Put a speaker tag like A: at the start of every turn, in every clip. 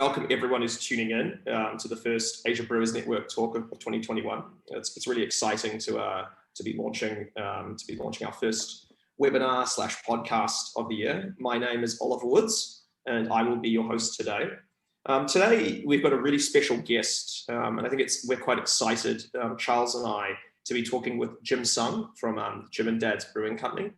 A: welcome everyone who's tuning in to the first Asia Brewers Network talk of 2021. It's really exciting to be launching our first webinar / podcast of the year. My name is Oliver Woods, and I will be your host today. Today we've got a really special guest, and I think we're quite excited, Charles and I, to be talking with Jim Sung from Jim and Dad's Brewing Company.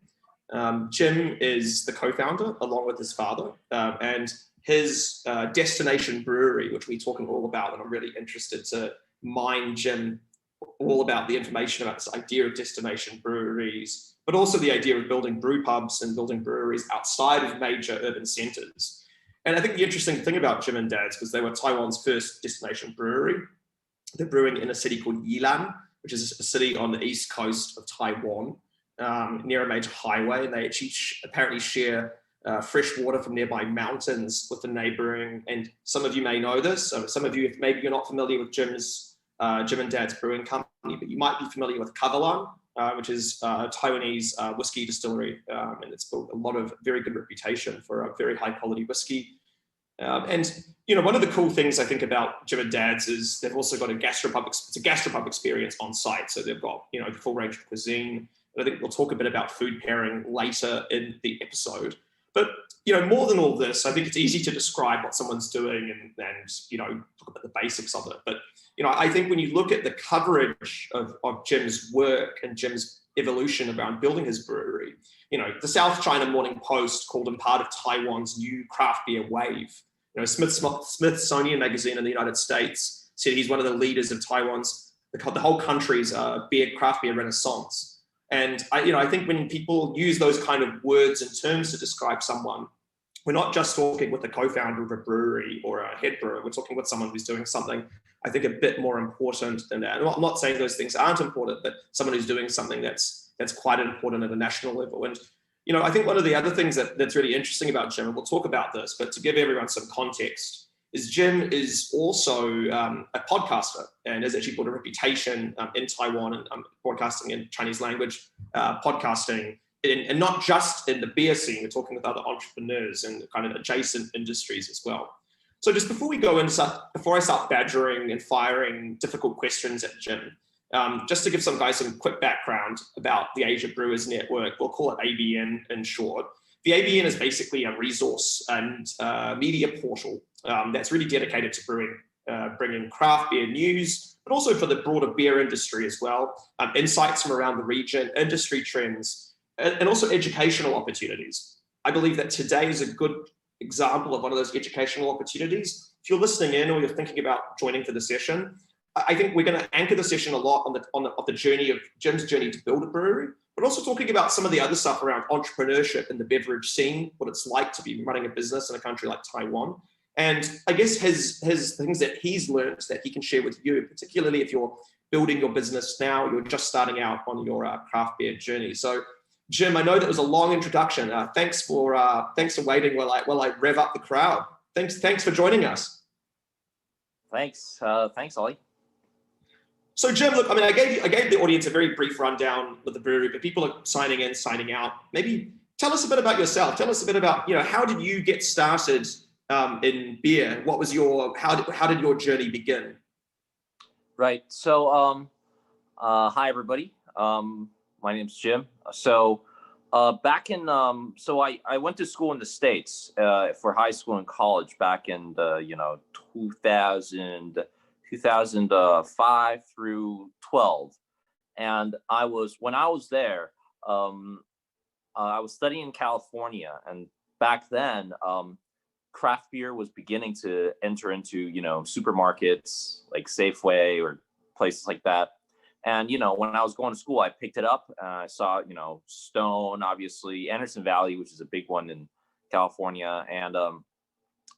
A: Jim is the co-founder along with his father, and his destination brewery, which we're talking all about, and I'm really interested to mine Jim all about the information about this idea of destination breweries, but also the idea of building brew pubs and building breweries outside of major urban centers. And I think the interesting thing about Jim and Dad's was they were Taiwan's first destination brewery. They're brewing in a city called Yilan, which is a city on the east coast of Taiwan, near a major highway. And they actually apparently share fresh water from nearby mountains with the neighboring, and some of you may know this, some of you, if maybe you're not familiar with Jim and Dad's Brewing Company, but you might be familiar with Kavalan, which is a Taiwanese whiskey distillery, and it's built a lot of very good reputation for a very high quality whiskey. And you know, one of the cool things I think about Jim and Dad's is they've also got a gastropub experience on site. So they've got, you know, the full range of cuisine. And I think we'll talk a bit about food pairing later in the episode. But, you know, more than all this, I think it's easy to describe what someone's doing and you know, talk about the basics of it. But, you know, I think when you look at the coverage of Jim's work and Jim's evolution around building his brewery, you know, the South China Morning Post called him part of Taiwan's new craft beer wave. You know, Smithsonian Magazine in the United States said he's one of the leaders of the whole country's craft beer renaissance. And I think when people use those kind of words and terms to describe someone, we're not just talking with the co-founder of a brewery or a head brewer. We're talking with someone who's doing something, I think, a bit more important than that. I'm not saying those things aren't important, but someone who's doing something that's quite important at a national level. And you know, I think one of the other things that's really interesting about Jim, and we'll talk about this, but to give everyone some context, is Jim is also a podcaster and has actually built a reputation in Taiwan and broadcasting in Chinese language, podcasting, and not just in the beer scene. We're talking with other entrepreneurs and kind of adjacent industries as well. So just before I start badgering and firing difficult questions at Jim, just to give some guys some quick background about the Asia Brewers Network, we'll call it ABN in short. The ABN is basically a resource and media portal that's really dedicated to brewing, bringing craft beer news, but also for the broader beer industry as well, insights from around the region, industry trends, and also educational opportunities. I believe that today is a good example of one of those educational opportunities. If you're listening in or you're thinking about joining for the session, I think we're going to anchor the session a lot on the journey of Jim's journey to build a brewery, but also talking about some of the other stuff around entrepreneurship in the beverage scene, what it's like to be running a business in a country like Taiwan. And I guess his things that he's learned that he can share with you, particularly if you're building your business now, you're just starting out on your craft beer journey. So Jim, I know that was a long introduction. Thanks for waiting while I rev up the crowd. Thanks for joining us.
B: Thanks, Ollie.
A: So Jim, look, I mean, I gave the audience a very brief rundown of the brewery, but people are signing in, signing out. Maybe tell us a bit about yourself. Tell us a bit about, you know, how did you get started in beer? What was how did your journey begin?
B: Right. So, hi everybody. My name's Jim. So, back in, I went to school in the States for high school and college back in the 2005 through 12, and when I was there, I was studying in California, and back then, craft beer was beginning to enter into supermarkets like Safeway or places like that. And when I was going to school, I picked it up. I saw Stone, obviously, Anderson Valley, which is a big one in California, and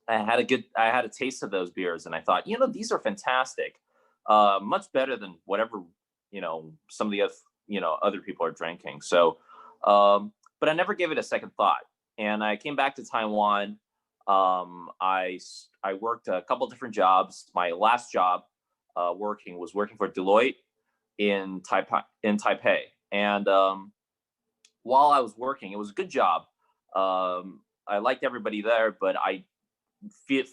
B: I had a taste of those beers, and I thought, these are fantastic, much better than whatever some of the other people are drinking. So, but I never gave it a second thought, and I came back to Taiwan. I worked a couple different jobs. My last job was working for Deloitte in Taipei, and while I was working, it was a good job. I liked everybody there, but I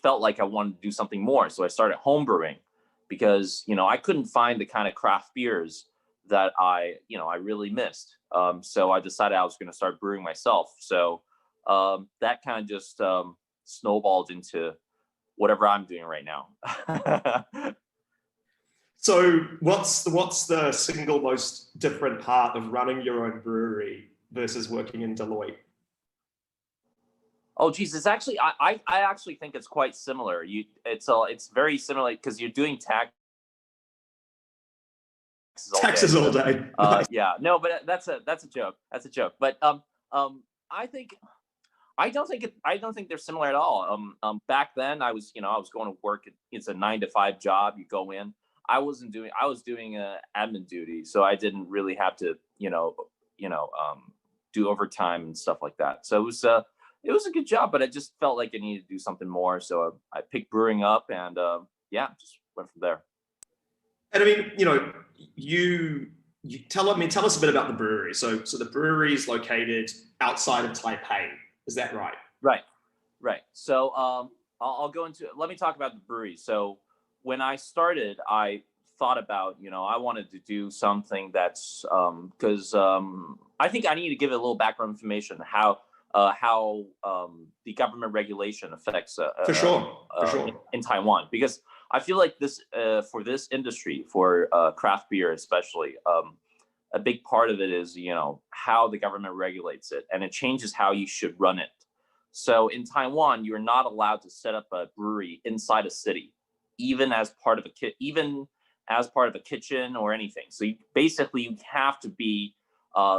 B: felt like I wanted to do something more. So I started home brewing because, I couldn't find the kind of craft beers that I really missed. So I decided I was going to start brewing myself. So that kind of just snowballed into whatever I'm doing right now.
A: So what's the single most different part of running your own brewery versus working in Deloitte?
B: Oh, geez, it's actually I actually think it's quite similar. It's very similar because you're doing
A: taxes all day.
B: Yeah, no, but that's a joke. That's a joke. But I think I don't think they're similar at all. Back then I was going to work. It's a 9 to 5 job. You go in. I was doing admin duty, so I didn't really have to do overtime and stuff like that. So it was a good job, but I just felt like I needed to do something more. So I picked brewing up, and just went from there.
A: And I mean, you tell us a bit about the brewery. So the brewery is located outside of Taipei. Is that right?
B: Right. So let me talk about the brewery. So when I started, I thought about, I wanted to do something that's because I think I need to give it a little background information how the government regulation affects
A: for sure
B: in Taiwan, because I feel like this for this industry, for craft beer especially, a big part of it is how the government regulates it, and it changes how you should run it. So in Taiwan, you're not allowed to set up a brewery inside a city, even as part of a kitchen or anything. So you have to be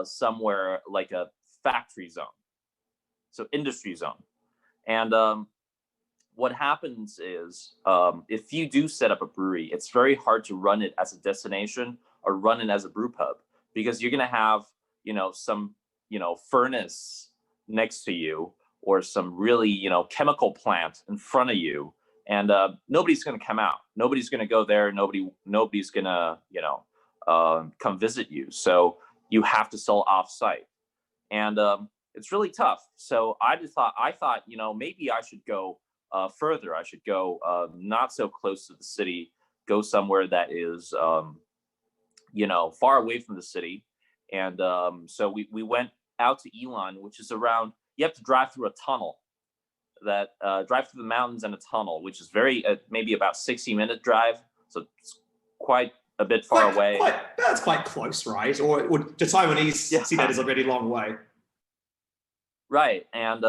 B: somewhere like a factory zone, so industry zone. And what happens is if you do set up a brewery, it's very hard to run it as a destination or run it as a brew pub, because you're going to have some furnace next to you, or some really chemical plant in front of you, and nobody's going to come out. Nobody's going to go there. Nobody's going to come visit you. So you have to sell off-site, and it's really tough. So I thought maybe I should go further. I should go not so close to the city. Go somewhere that is far away from the city. And so we went out to Yilan, which is around. You have to drive through a tunnel, drive through the mountains and a tunnel, which is maybe about 60-minute drive. So it's quite a bit far away.
A: That's quite close, right? Or the Taiwanese see that as a really long way.
B: Right. And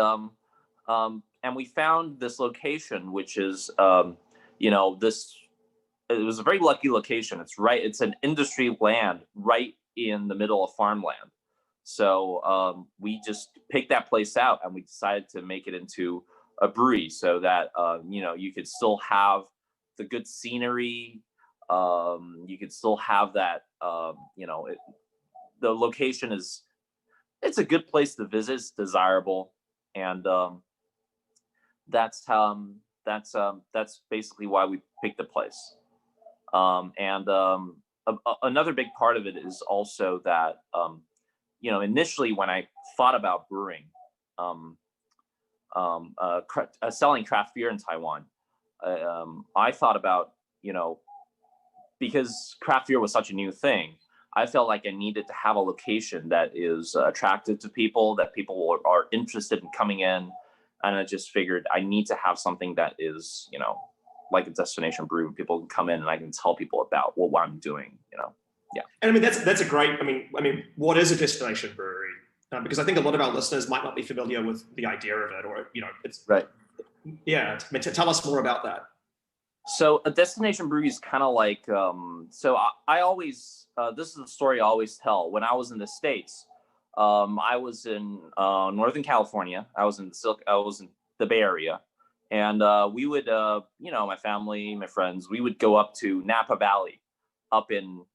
B: we found this location, which is, it was a very lucky location. It's an industry land right in the middle of farmland. So we just picked that place out, and we decided to make it into a brewery so that, you could still have the good scenery. You could still have that, the location it's a good place to visit. It's desirable. And that's basically why we picked the place. Another big part of it is also that, initially when I thought about brewing, selling craft beer in Taiwan, I thought about, because craft beer was such a new thing, I felt like I needed to have a location that is attractive to people, that people are interested in coming in. And I just figured I need to have something that is, like a destination brew. People can come in and I can tell people about what I'm doing, Yeah.
A: And I mean, that's a great, I mean, what is a destination brewery? Because I think a lot of our listeners might not be familiar with the idea of it, or, it's
B: right.
A: Yeah. Tell us more about that.
B: So a destination brewery is kind of like, I always, this is the story I always tell. When I was in the States, I was in Northern California. I was in the Bay Area. And we would, my family, my friends, we would go up to Napa Valley up in,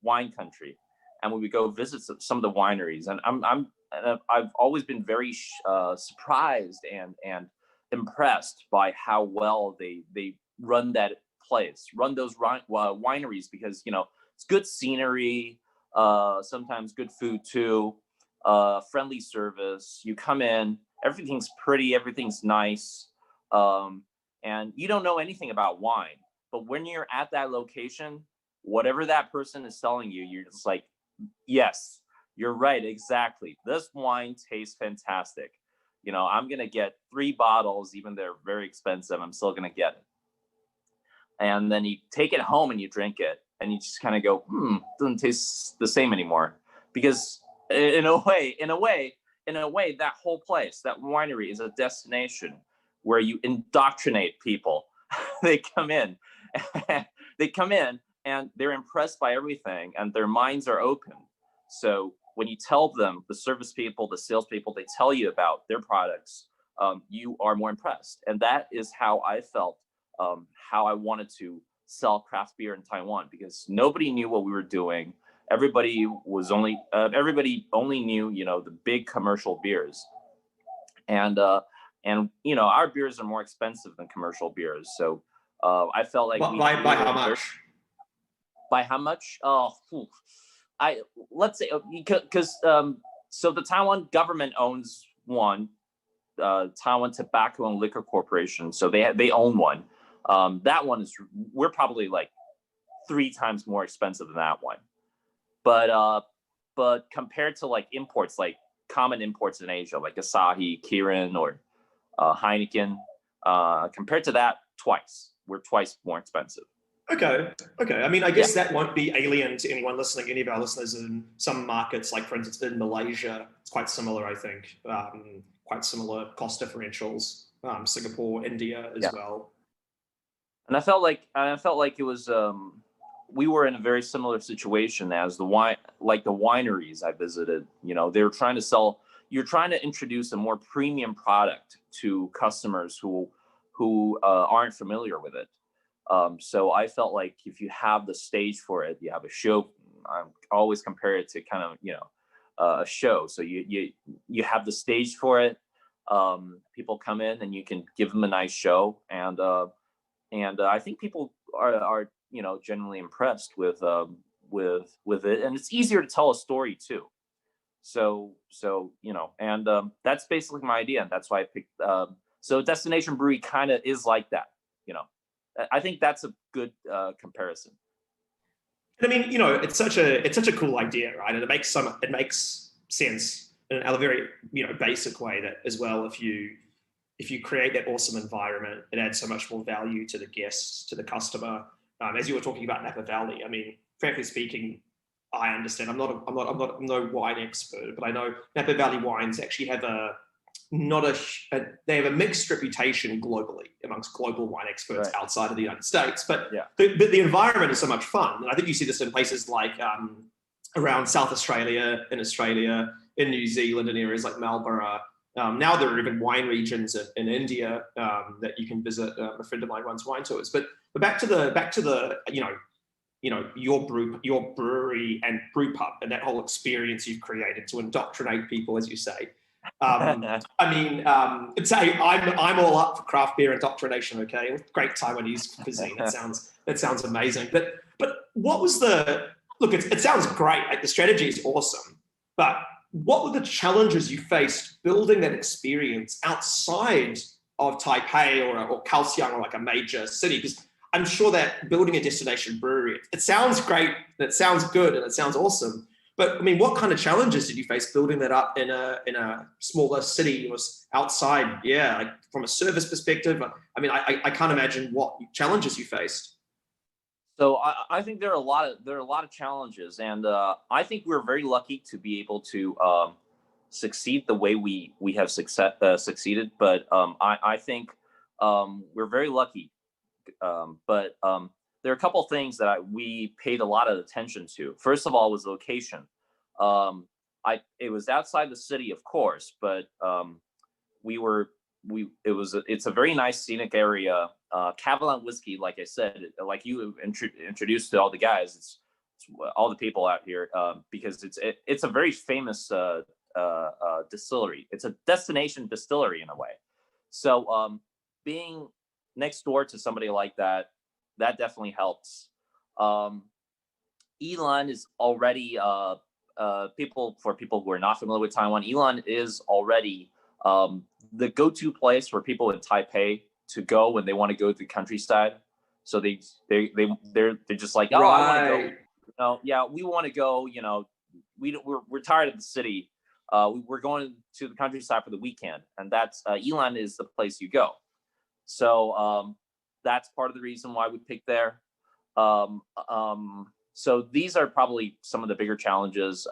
B: wine country. And we would go visit some of the wineries. And I've always been very surprised and impressed by how well they run that place, run those wineries, because, it's good scenery, sometimes good food too, friendly service. You come in, everything's pretty, everything's nice. and you don't know anything about wine, but when you're at that location, whatever that person is telling you, you're just like, yes, you're right, exactly. This wine tastes fantastic. I'm gonna get 3 bottles, even they're very expensive. I'm still gonna get it. And then you take it home and you drink it, and you just kind of go, doesn't taste the same anymore. Because in a way, that whole place, that winery, is a destination where you indoctrinate people. They come in, and they're impressed by everything, and their minds are open. So when you tell them, the service people, the salespeople, they tell you about their products, you are more impressed. And that is how I felt, how I wanted to sell craft beer in Taiwan, because nobody knew what we were doing. Everybody only knew, the big commercial beers. And our beers are more expensive than commercial beers. So I felt like
A: by how much?
B: By how much? Let's say, because so the Taiwan government owns one, Taiwan Tobacco and Liquor Corporation. So they own one. That one we're probably like 3 times more expensive than that one. But compared to like imports, like common imports in Asia, like Asahi, Kirin, or Heineken, compared to that, we're twice more expensive.
A: Okay. I mean, I guess that won't be alien to anyone listening. Any of our listeners in some markets, like for instance in Malaysia, it's quite similar. I think quite similar cost differentials. Singapore, India as well.
B: And I felt like it was we were in a very similar situation as the wineries I visited. They were trying to sell. You're trying to introduce a more premium product to customers who aren't familiar with it. So I felt like if you have the stage for it, you have a show. I always compare it to kind of a show. So you have the stage for it. People come in and you can give them a nice show, and I think people are generally impressed with it, and it's easier to tell a story too. So and that's basically my idea, and that's why I picked. So Destination Brewery kind of is like that. I think that's a good comparison.
A: And I mean, it's such a cool idea, right? And it makes sense in a very basic way that as well. If you create that awesome environment, it adds so much more value to the guests, to the customer. As you were talking about Napa Valley, I mean, frankly speaking, I understand. I'm no wine expert, but I know Napa Valley wines actually have they have a mixed reputation globally amongst global wine experts outside of the United States. But the environment is so much fun, and I think you see this in places like around South Australia, in Australia, in New Zealand, in areas like Marlborough. Now there are even wine regions in India that you can visit. A friend of mine runs wine tours. But back to the your brewery and brewpub and that whole experience you've created to indoctrinate people, as you say. I mean, I'm all up for craft beer indoctrination. Okay, great Taiwanese cuisine. That sounds amazing. But what was look? It sounds great. Like, the strategy is awesome. But what were the challenges you faced building that experience outside of Taipei or Kaohsiung or like a major city? Because I'm sure that building a destination brewery, it sounds great, and it sounds good, and it sounds awesome. But I mean, what kind of challenges did you face building that up in a smaller city or outside? Yeah, like from a service perspective. I mean, I can't imagine what challenges you faced.
B: So I think there are a lot of challenges, and I think we're very lucky to be able to succeed the way we have succeeded. But I think we're very lucky. But there are a couple of things that we paid a lot of attention to. First of all, was location. It was outside the city, of course, but it's a very nice scenic area. Catalan whiskey, like I said, like you introduced to all the guys, it's all the people out here, because it's a very famous distillery. It's a destination distillery in a way. So being next door to somebody like that definitely helps. Yilan is already for people who are not familiar with Taiwan, Yilan is already the go-to place for people in Taipei go when they want to go to the countryside. So they're just like, oh, I want to go. You know, yeah, we want to go. You know, we're tired of the city. We're going to the countryside for the weekend, and that's Yilan is the place you go. So that's part of the reason why we picked there. So these are probably some of the bigger challenges.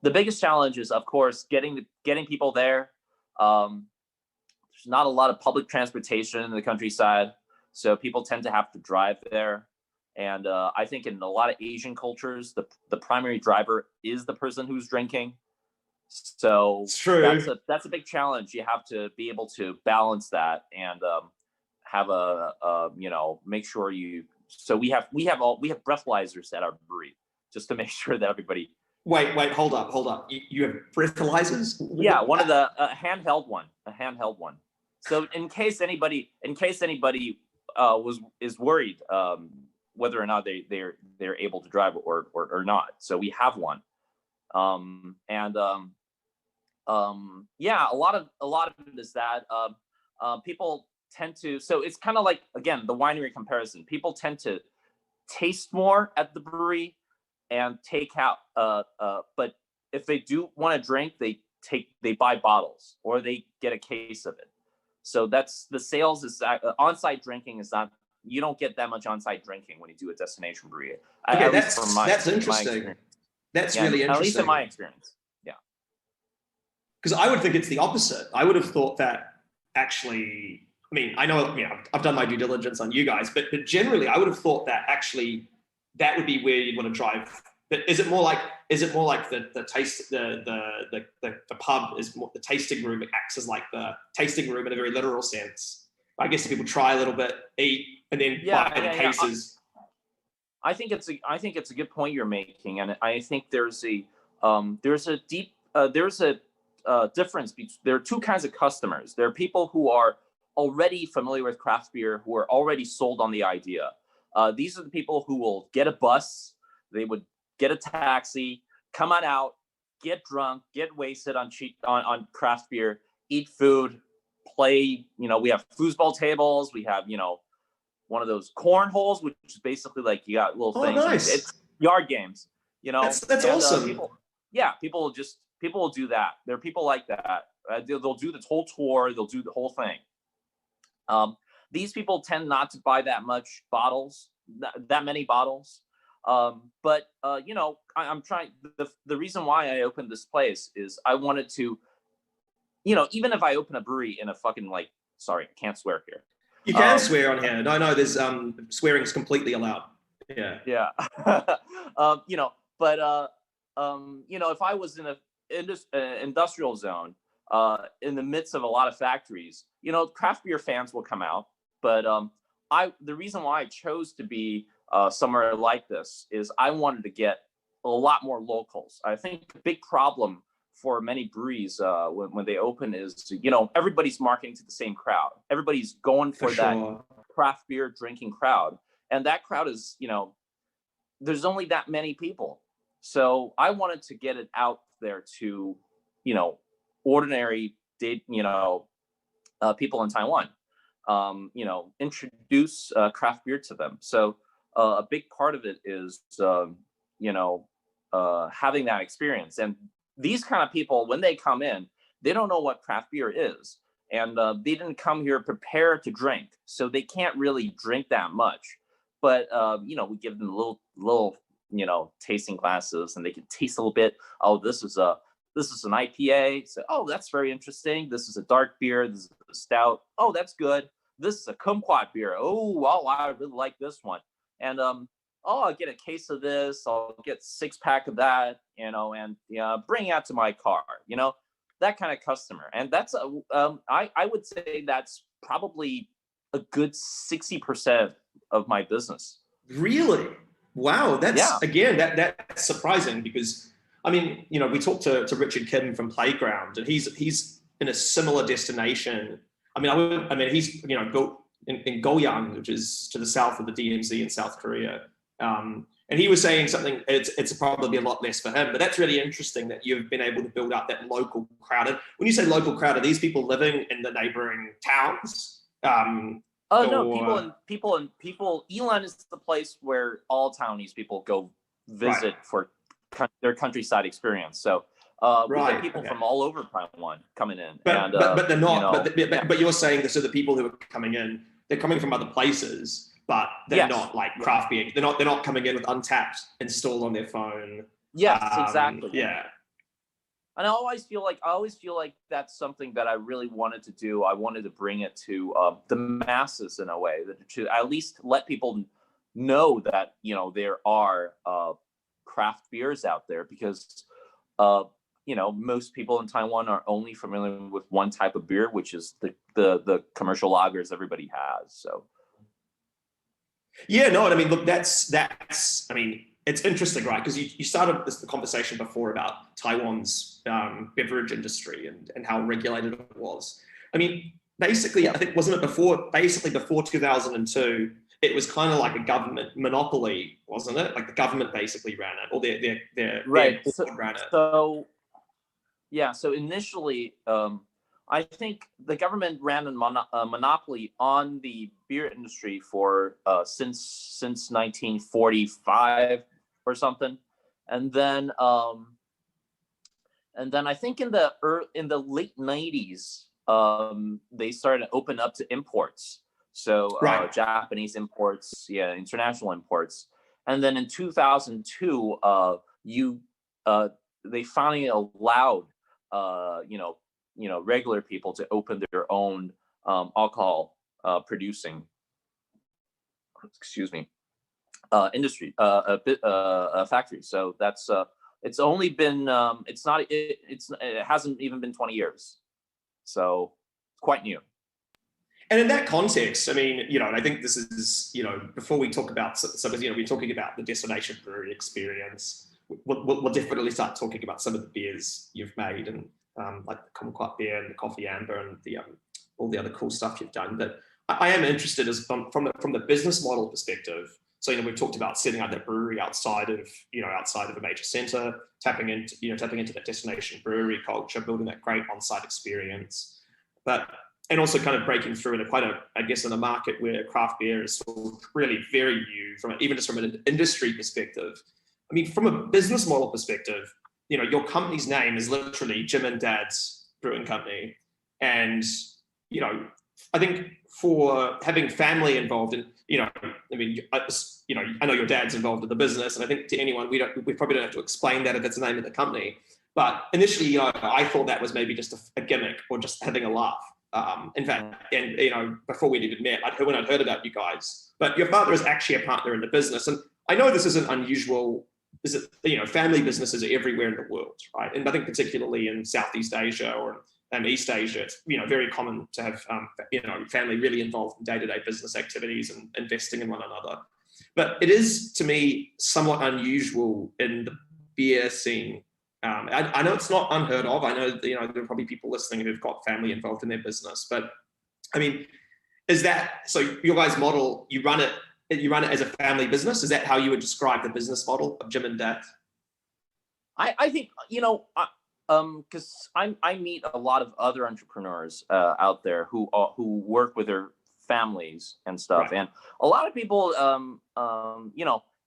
B: The biggest challenge is, of course, getting people there. There's not a lot of public transportation in the countryside, so people tend to have to drive there. And I think in a lot of Asian cultures, the primary driver is the person who's drinking. So that's a big challenge. You have to be able to balance that and have make sure you. So we have breathalyzers at our brewery just to make sure that everybody.
A: Wait, hold up. You have breathalyzers?
B: Yeah, one of the handheld one. So in case anybody is worried whether or not they're able to drive or not. So we have one. Yeah, a lot of it is that people tend to, so it's kind of like, again, the winery comparison. People tend to taste more at the brewery and take out, but if they do want to drink, they buy bottles or they get a case of it. So that's the sales is on-site drinking is not, you don't get that much on-site drinking when you do a destination brewery.
A: Okay, that's interesting. That's really interesting.
B: At least in my experience. Yeah.
A: Because I would think it's the opposite. I would have thought that actually, I mean, I know, I've done my due diligence on you guys, but generally I would have thought that actually that would be where you'd want to drive. But is it more like the taste, the pub is more, the tasting room acts as like the tasting room in a very literal sense. I guess people try a little bit, eat, and then buy the cases.
B: I think it's a good point you're making, and I think there's a difference. There are two kinds of customers. There are people who are already familiar with craft beer, who are already sold on the idea. These are the people who will get a bus. They would get a taxi, come on out, get drunk, get wasted on craft beer, eat food, play. We have foosball tables. We have one of those cornholes, which is basically like you got little things.
A: Nice.
B: It's yard games.
A: That's awesome.
B: People will do that. There are people like that. They'll do the whole tour. They'll do the whole thing. These people tend not to buy that many bottles. But I'm trying. The reason why I opened this place is I wanted to, even if I open a brewery in a fucking sorry, I can't swear here.
A: You can swear on here. No, there's swearing is completely allowed. Yeah.
B: Yeah. If I was in an industrial zone, in the midst of a lot of factories, craft beer fans will come out. But the reason why I chose to be somewhere like this is I wanted to get a lot more locals. I think the big problem for many breweries when they open is, everybody's marketing to the same crowd. Everybody's going for that craft beer drinking crowd. And that crowd is, there's only that many people. So I wanted to get it out there to, ordinary, people in Taiwan, introduce craft beer to them. So a big part of it is, having that experience. And these kind of people, when they come in, they don't know what craft beer is. And they didn't come here prepared to drink. So they can't really drink that much. But, we give them little, tasting glasses, and they can taste a little bit. Oh, this is an IPA. So, oh, that's very interesting. This is a dark beer. This is a stout. Oh, that's good. This is a kumquat beer. Oh, wow, I really like this one. And, I'll get a case of this. I'll get 6-pack of that, and bring it out to my car, that kind of customer. And that's, I would say that's probably a good 60% of my business.
A: Really? Wow. Again, that's surprising because, we talked to Richard Kim from Playground, and he's in a similar destination. He's, built in Goyang, which is to the south of the DMZ in South Korea. And he was saying something, it's probably a lot less for him, but that's really interesting that you've been able to build up that local crowd. And when you say local crowd, are these people living in the neighboring towns?
B: Oh no,
A: Or
B: Yilan is the place where all Taiwanese people go
A: right,
B: visit for their countryside experience. So we get
A: right,
B: people
A: okay.
B: from all over Taiwan coming in, and
A: But they're
B: you
A: not.
B: know, yeah,
A: But you're saying that so the people who are coming in, they're coming from other places, but they're
B: yes,
A: not like
B: yeah,
A: craft beer. They're not coming in with Untapped installed on their phone.
B: yes, exactly.
A: Yeah.
B: And I always feel like that's something that I really wanted to do. I wanted to bring it to the masses in a way, that to at least let people know that there are craft beers out there, because uh, most people in Taiwan are only familiar with one type of beer, which is the commercial lagers everybody has. So
A: Yeah, no, I mean, look, I mean, it's interesting, right? Because you started the conversation before about Taiwan's beverage industry and how regulated it was. I mean, basically, I
B: yeah,
A: think, wasn't it before 2002, it was kind of like a government monopoly, wasn't it? Like the government basically ran it, or their
B: right.
A: board ran it.
B: So yeah, so initially, I think the government ran a monopoly on the beer industry for since 1945 or something, and then I think in the late 90s, they started to open up to imports. So
A: Right.
B: Japanese imports, yeah, international imports, and then in 2002, you they finally allowed regular people to open their own alcohol producing, excuse me, industry, factory. So that's it's only been it hasn't even been 20 years, so it's quite new.
A: And in that context, I mean, I think this is, before we talk about, we're talking about the destination brewery experience. We'll definitely start talking about some of the beers you've made, and like the kumquat beer and the coffee amber and the all the other cool stuff you've done. But I am interested as from the business model perspective. So we've talked about setting up that brewery outside of a major center, tapping into that destination brewery culture, building that great on-site experience, and also kind of breaking through in in a market where craft beer is really very new, even just from an industry perspective. I mean, from a business model perspective, your company's name is literally Jim and Dad's Brewing Company. And, I think for having family involved in, I mean, I know your dad's involved in the business, and I think to anyone, we probably don't have to explain that if it's the name of the company. But initially, I thought that was maybe just a gimmick or just having a laugh. In fact, and before we'd even met, when I'd heard about you guys, but your father is actually a partner in the business, and I know this isn't unusual. Family businesses are everywhere in the world, right? And I think particularly in Southeast Asia or East Asia, it's very common to have family really involved in day-to-day business activities and investing in one another. But it is, to me, somewhat unusual in the beer scene. I know it's not unheard of. I know there are probably people listening who've got family involved in their business, but I mean, is that so? Your guys' model, you run it as a family business. Is that how you would describe the business model of Jim and Dad?
B: I think because I meet a lot of other entrepreneurs out there who work with their families and stuff,
A: Right.
B: and a lot of people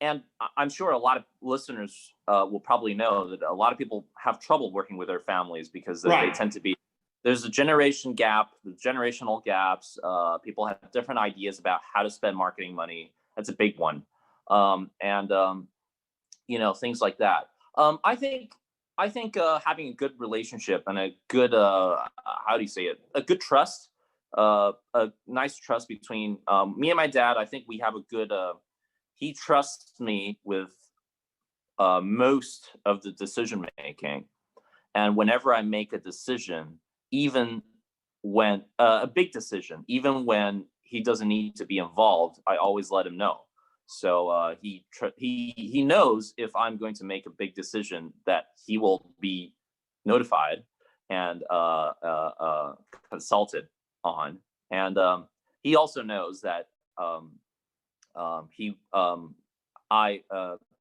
B: and I'm sure a lot of listeners will probably know that a lot of people have trouble working with their families because they tend to be, there's a generation gap, the generational gaps. People have different ideas about how to spend marketing money. That's a big one. And things like that. I think having a good relationship and a good, how do you say it? A good trust, a nice trust between me and my dad. I think we have a good, he trusts me with most of the decision making. And whenever I make a decision, even when a big decision, even when he doesn't need to be involved, I always let him know. So he knows if I'm going to make a big decision that he will be notified and consulted on. And he also knows that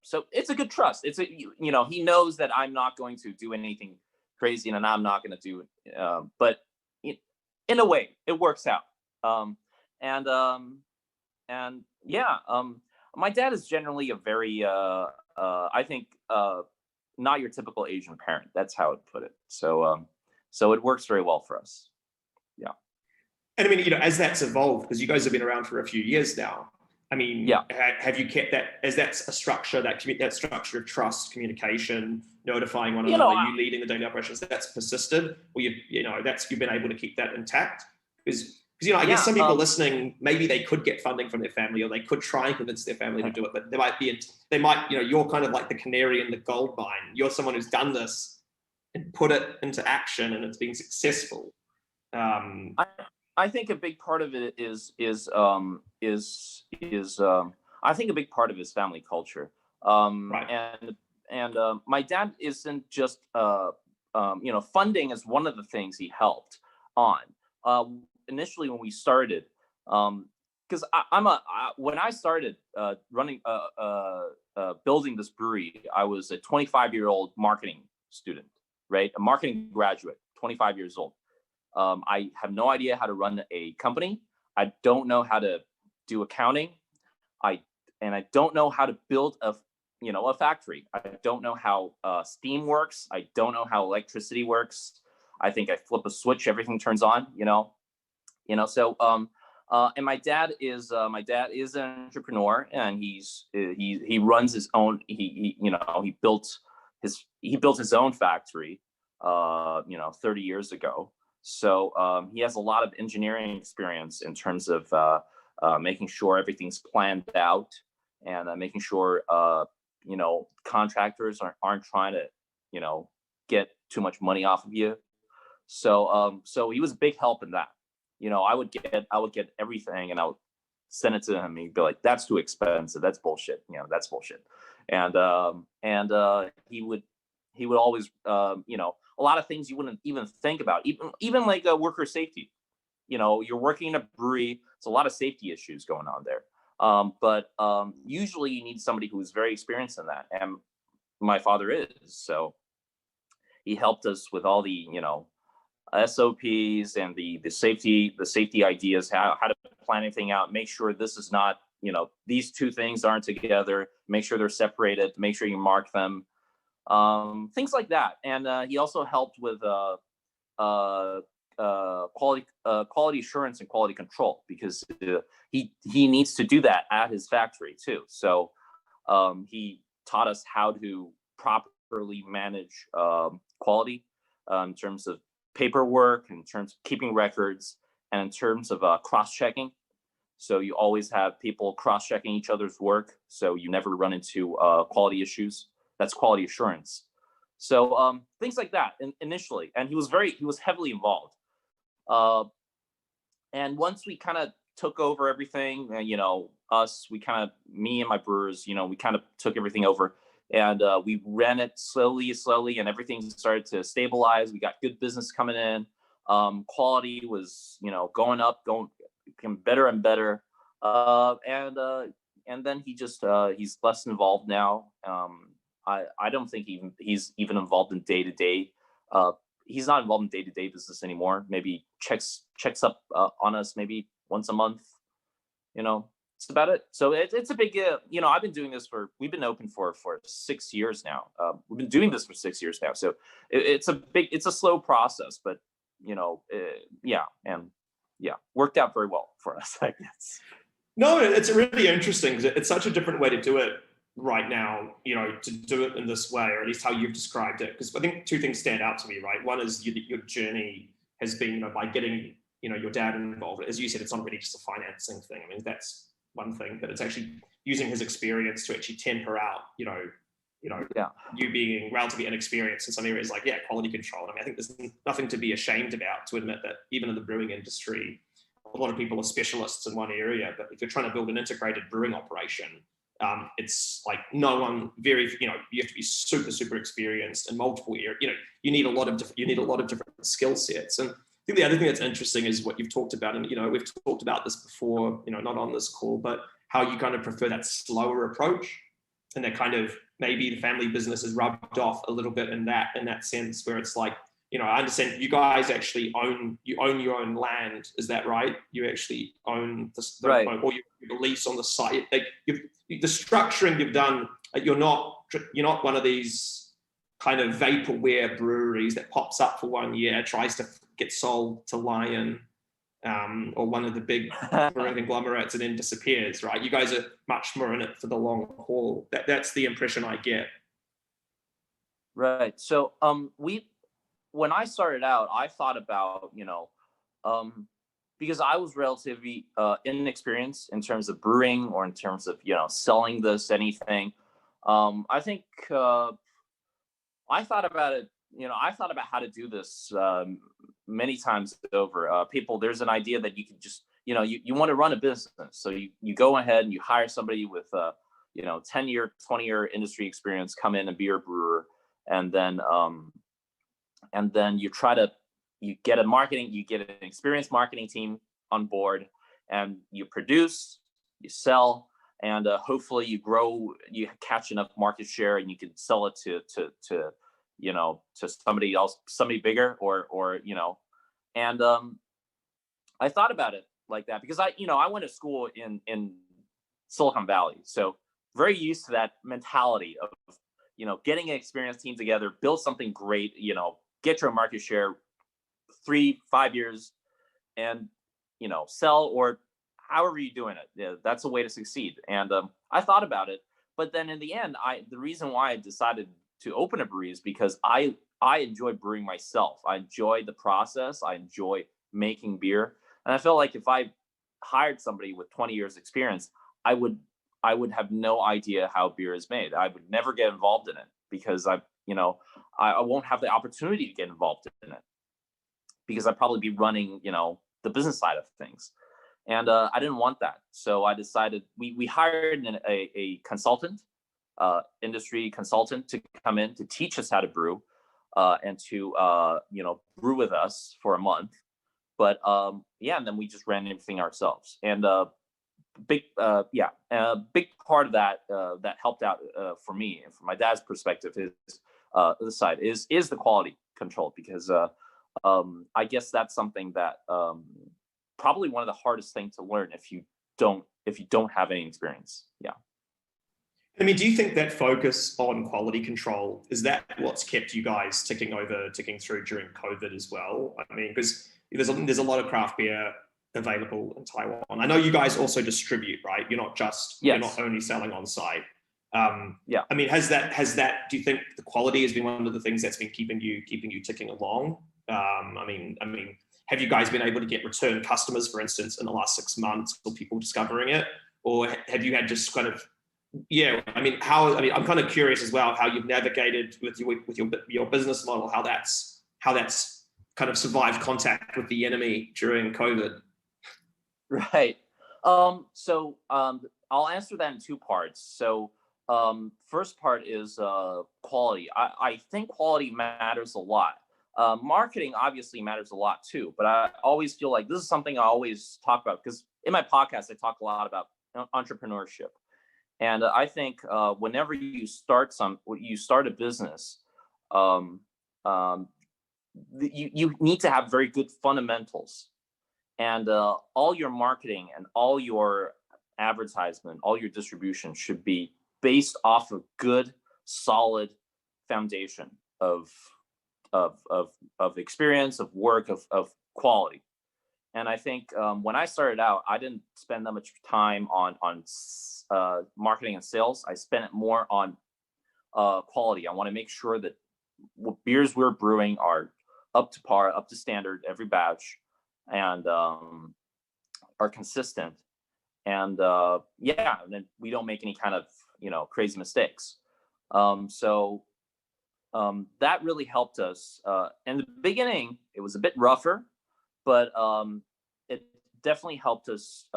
B: so it's a good trust. It's he knows that I'm not going to do anything crazy and I'm not going to do but in a way it works out. and yeah, my dad is generally a very I think not your typical Asian parent. That's how I'd put it. So so it works very well for us. Yeah.
A: And I mean, as that's evolved, because you guys have been around for a few years now, I mean,
B: Yeah.
A: have you kept that, as that's a structure, that structure of trust, communication, notifying one
B: You
A: another,
B: know,
A: you leading the daily operations, that's persisted, or you've been able to keep that intact? Because I guess some people listening, maybe they could get funding from their family, or they could try and convince their family to do it, but you're kind of like the canary in the gold mine. You're someone who's done this and put it into action, and it's been successful.
B: I think a big part of it is I think a big part of it is family culture.
A: Right.
B: And my dad isn't just funding is one of the things he helped on. Initially when we started, because when I started running building this brewery, I was a 25-year-old marketing student, right? A marketing graduate, 25 years old. I have no idea how to run a company. I don't know how to do accounting. I don't know how to build a factory. I don't know how steam works. I don't know how electricity works. I think I flip a switch, everything turns on. So and my dad is an entrepreneur, and he runs his own. He built his own factory 30 years ago. So he has a lot of engineering experience in terms of making sure everything's planned out, and making sure contractors aren't trying to get too much money off of you. So he was a big help in that. I would get everything, and I would send it to him, and he'd be like, "That's too expensive. That's bullshit. That's bullshit." And he would always a lot of things you wouldn't even think about, even like worker safety. You're working in a brewery, there's a lot of safety issues going on there. But usually you need somebody who is very experienced in that, and my father is. So he helped us with all the SOPs and the safety ideas, how to plan anything out, make sure this is not, these two things aren't together, make sure they're separated, make sure you mark them, things like that. And he also helped with quality assurance and quality control, because he needs to do that at his factory too. So he taught us how to properly manage quality in terms of paperwork, in terms of keeping records, and in terms of cross-checking. So you always have people cross-checking each other's work, so you never run into quality issues. That's quality assurance. So things like that initially, and he was heavily involved. And once we kind of took over everything, me and my brewers, we kind of took everything over, and we ran it slowly, and everything started to stabilize. We got good business coming in. Quality was, going up, became better and better. And then he's less involved now. I don't think he's even involved in day-to-day. He's not involved in day-to-day business anymore. Maybe checks up on us maybe once a month. It's about it. So it's a big, I've been doing this we've been open for 6 years now. We've been doing this for 6 years now. So it's a slow process, but worked out very well for us, I guess.
A: No, it's really interesting, because it's such a different way to do it right now, to do it in this way, or at least how you've described it. Because I think two things stand out to me, right? One is your journey has been, by getting, your dad involved. As you said, it's not really just a financing thing. I mean, that's one thing, but it's actually using his experience to actually temper out, you being relatively inexperienced in some areas, like, quality control. I mean, I think there's nothing to be ashamed about, to admit that even in the brewing industry, a lot of people are specialists in one area, but if you're trying to build an integrated brewing operation, it's like you have to be super experienced in multiple areas. You need a lot of different skill sets. And I think the other thing that's interesting is what you've talked about, and we've talked about this before, not on this call, but how you kind of prefer that slower approach, and that kind of maybe the family business is rubbed off a little bit in that sense, where it's like I understand you guys actually own your own land. Is that right? You actually own
B: Right.
A: or you lease on the site. Like the structuring you've done, you're not one of these kind of vaporware breweries that pops up for 1 year, tries to get sold to Lion, or one of the big brewing conglomerates, and then disappears, right? You guys are much more in it for the long haul. That's the impression I get.
B: Right. So when I started out, I thought about, because I was relatively inexperienced in terms of brewing or in terms of, selling this anything. I think I thought about it, I thought about how to do this many times over. There's an idea that you can just, you want to run a business. So you go ahead and you hire somebody with, 10-year, 20-year industry experience, come in and be your brewer. And then you get an experienced marketing team on board, and you produce, you sell, and hopefully you catch enough market share, and you can sell it to somebody else, somebody bigger, or and I thought about it like that because I went to school in Silicon Valley, so very used to that mentality of getting an experienced team together, build something great, get your market share 3-5 years, and sell, or however you're doing it. Yeah, that's a way to succeed. And I thought about it, but then in the end, the reason why I decided to open a brewery is because I enjoy brewing myself. I enjoy the process. I enjoy making beer, and I felt like if I hired somebody with 20 years experience, I would have no idea how beer is made. I would never get involved in it because I won't have the opportunity to get involved in it because I'd probably be running, the business side of things. And I didn't want that. So I decided we hired a consultant, industry consultant, to come in to teach us how to brew and to, brew with us for a month. But and then we just ran everything ourselves. And big part of that that helped out for me and from my dad's perspective is the side is the quality control, because I guess that's something that probably one of the hardest things to learn if you don't have any experience. Yeah.
A: I mean, do you think that focus on quality control, is that what's kept you guys ticking through during COVID as well? I mean, because there's a lot of craft beer available in Taiwan. I know you guys also distribute, right? You're not only selling on site.
B: Yeah.
A: I mean, has that? Do you think the quality has been one of the things that's been keeping you ticking along? I mean, have you guys been able to get return customers, for instance, in the last 6 months, or people discovering it, or have you had just kind of? Yeah, I'm kind of curious as well how you've navigated with your business model, how that's kind of survived contact with the enemy during COVID.
B: Right. So I'll answer that in two parts. So first part is quality. I think quality matters a lot. Marketing obviously matters a lot too, but I always feel like this is something I always talk about because in my podcast I talk a lot about entrepreneurship. And I think whenever you start a business, you need to have very good fundamentals, and all your marketing and all your advertisement, all your distribution should be based off a good, solid foundation of experience, of work, of quality. And I think when I started out, I didn't spend that much time on marketing and sales. I spent it more on quality. I want to make sure that what beers we're brewing are up to par, up to standard every batch, and are consistent. And and then we don't make any kind of crazy mistakes. So that really helped us. In the beginning, it was a bit rougher, but it definitely helped us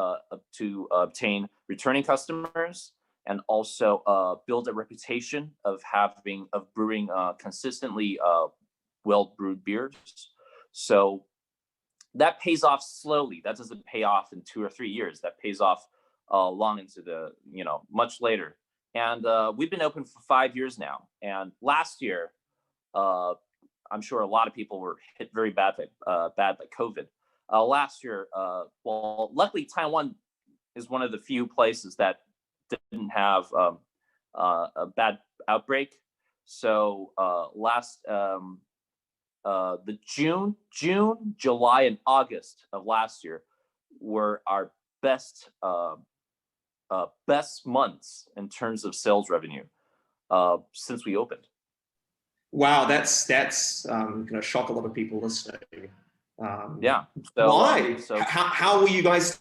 B: to obtain returning customers and also build a reputation of brewing consistently well brewed beers. So that pays off slowly. That doesn't pay off in 2 or 3 years. That pays off long into the much later. And we've been open for 5 years now. And last year, I'm sure a lot of people were hit very bad by COVID. Last year, well, luckily Taiwan is one of the few places that didn't have a bad outbreak. So the June, July, and August of last year were our best months in terms of sales revenue since we opened.
A: Wow, that's going to shock a lot of people listening.
B: Yeah. So,
A: why? How were you guys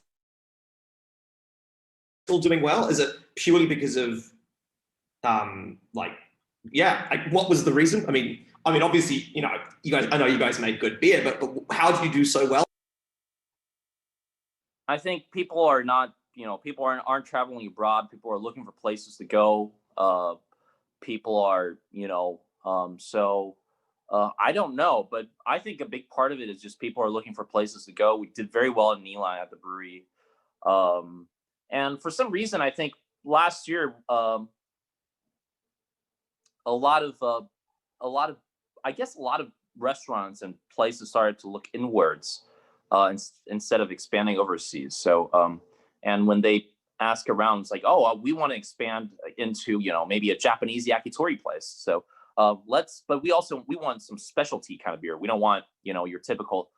A: still doing well? Is it purely because of what was the reason? I mean, obviously, I know you guys make good beer, but how did you do so well?
B: I think people are not, people aren't traveling abroad. People are looking for places to go. People are, I don't know, but I think a big part of it is just people are looking for places to go. We did very well in Yilan at the brewery. And for some reason, I think last year, a lot of restaurants and places started to look inwards instead of expanding overseas. So, and when they ask around, it's like, oh, we want to expand into, maybe a Japanese yakitori place. So but we want some specialty kind of beer. We don't want, your typical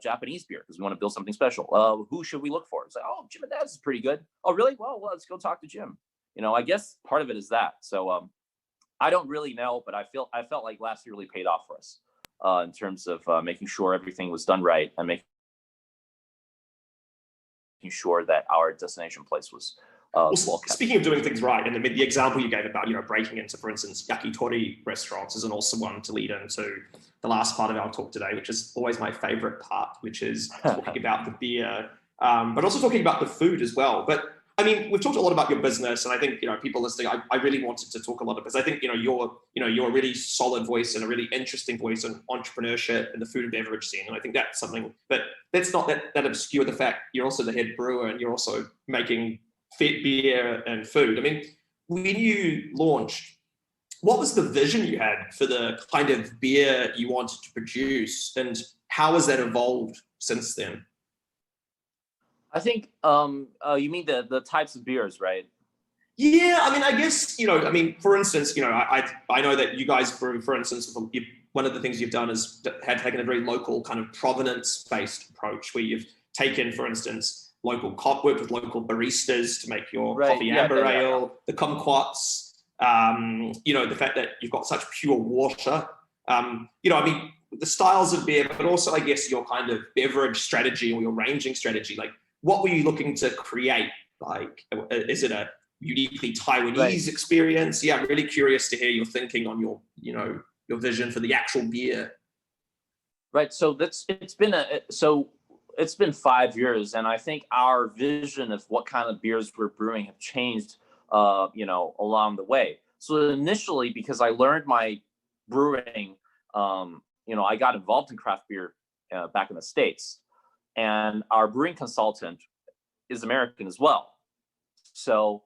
B: Japanese beer, because we want to build something special. Who should we look for? It's like, oh, Jim and Dad's is pretty good. Oh, really? Well, let's go talk to Jim. I guess part of it is that. So I don't really know, but I felt like last year really paid off for us in terms of making sure everything was done right and making sure that our destination place was well kept.
A: Speaking of doing things right, and the example you gave about breaking into, for instance, yakitori restaurants is an awesome one to lead into the last part of our talk today, which is always my favorite part, which is talking about the beer, but also talking about the food as well. But I mean, we've talked a lot about your business, and I think people listening, I really wanted to talk a lot because I think you're a really solid voice and a really interesting voice on entrepreneurship in the food and beverage scene, and I think that's something. But let's not that obscure the fact you're also the head brewer and you're also making fit beer and food. I mean, when you launched, what was the vision you had for the kind of beer you wanted to produce, and how has that evolved since then?
B: I think you mean the types of beers, right?
A: Yeah, I mean, I guess for instance, I know that you guys brew, for instance, one of the things you've done is have taken a very local kind of provenance-based approach, where you've taken, for instance, worked with local baristas to make your coffee amber ale, the kumquats, the fact that you've got such pure water, the styles of beer, but also I guess your kind of beverage strategy or your ranging strategy. Like, what were you looking to create? Like, is it a uniquely Taiwanese experience? Yeah, I'm really curious to hear your thinking on your vision for the actual beer.
B: Right. So it's been 5 years, and I think our vision of what kind of beers we're brewing have changed, along the way. So initially, because I learned my brewing, I got involved in craft beer back in the States, and our brewing consultant is American as well. So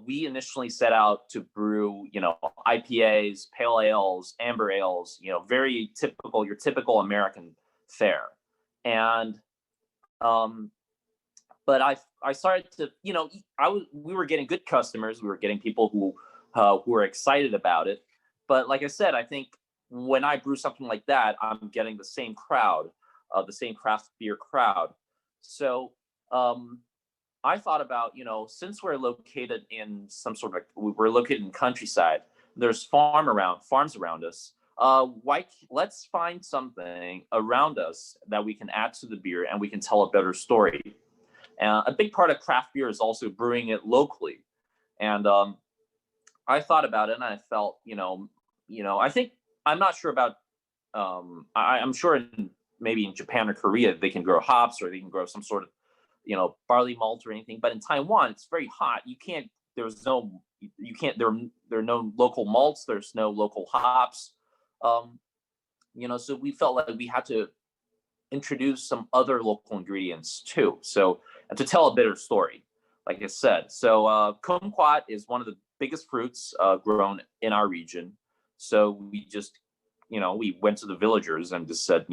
B: we initially set out to brew, IPAs, pale ales, amber ales, very typical, your typical American fare. And, but I started to, we were getting good customers. We were getting people who were excited about it. But like I said, I think when I brew something like that, I'm getting the same crowd, the same craft beer crowd. So, I thought about, since we're located in we're located in countryside, there's farms around us. Let's find something around us that we can add to the beer and we can tell a better story. And a big part of craft beer is also brewing it locally. And I thought about it and I felt, I think, I'm not sure about, I'm sure maybe in Japan or Korea, they can grow hops or they can grow some sort of, barley malt or anything. But in Taiwan, it's very hot. There are no local malts. There's no local hops. So we felt like we had to introduce some other local ingredients too. So to tell a better story, like I said. So kumquat is one of the biggest fruits grown in our region. So we just we went to the villagers and just said,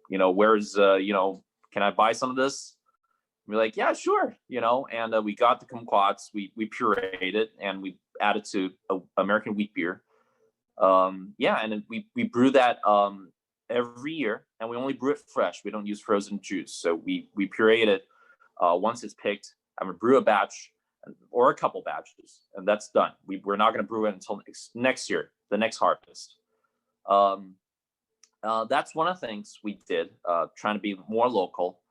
B: where's, can I buy some of this? We're like, yeah, sure. And we got the kumquats, we pureed it, and we added to American wheat beer. And then we brew that every year, and we only brew it fresh. We don't use frozen juice. So we puree it once it's picked. I'm gonna brew a batch or a couple batches, and that's done. We're not gonna brew it until next year, the next harvest. That's one of the things we did, trying to be more local,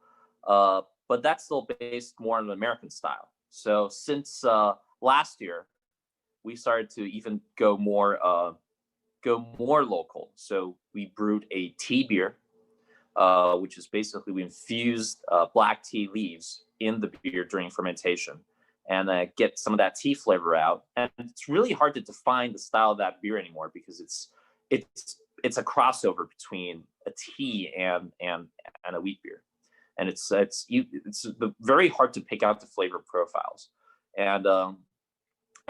B: but that's still based more on the American style. So since last year, we started to even go more local. So we brewed a tea beer, which is basically we infused black tea leaves in the beer during fermentation, and get some of that tea flavor out. And it's really hard to define the style of that beer anymore, because it's a crossover between a tea and a wheat beer, and it's very hard to pick out the flavor profiles.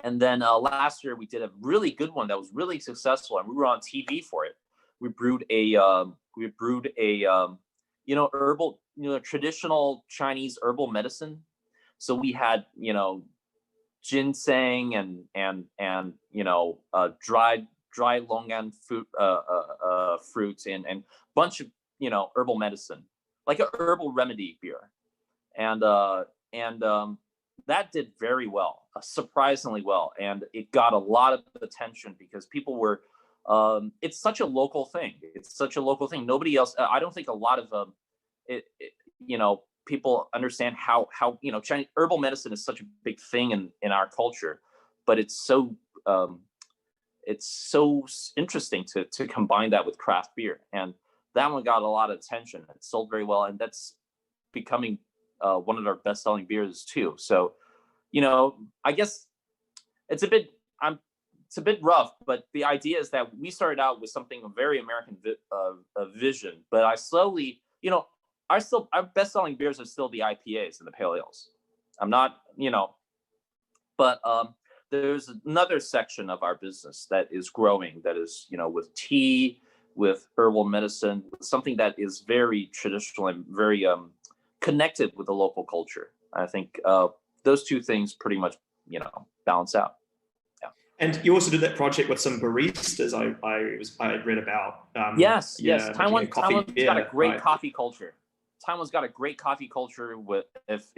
B: And then last year we did a really good one that was really successful, and we were on TV for it. We brewed a herbal, traditional Chinese herbal medicine. So we had ginseng and dried longan fruits and bunch of herbal medicine, like a herbal remedy beer, and that did very well, surprisingly well, and it got a lot of attention because people were. It's such a local thing. Nobody else. I don't think a lot of people understand how Chinese herbal medicine is such a big thing in our culture, but it's so interesting to combine that with craft beer, and that one got a lot of attention. It sold very well, and that's becoming one of our best-selling beers too. So, I guess it's a bit rough, but the idea is that we started out with something very American vision, but I slowly, our best-selling beers are still the IPAs and the pale ales. I'm not, but there's another section of our business that is growing, that is, with tea, with herbal medicine, something that is very traditional and very connected with the local culture. I think those two things pretty much, balance out. Yeah.
A: And you also did that project with some baristas. I read about.
B: Yes. Taiwan's got a great coffee culture. Taiwan's got a great coffee culture. With if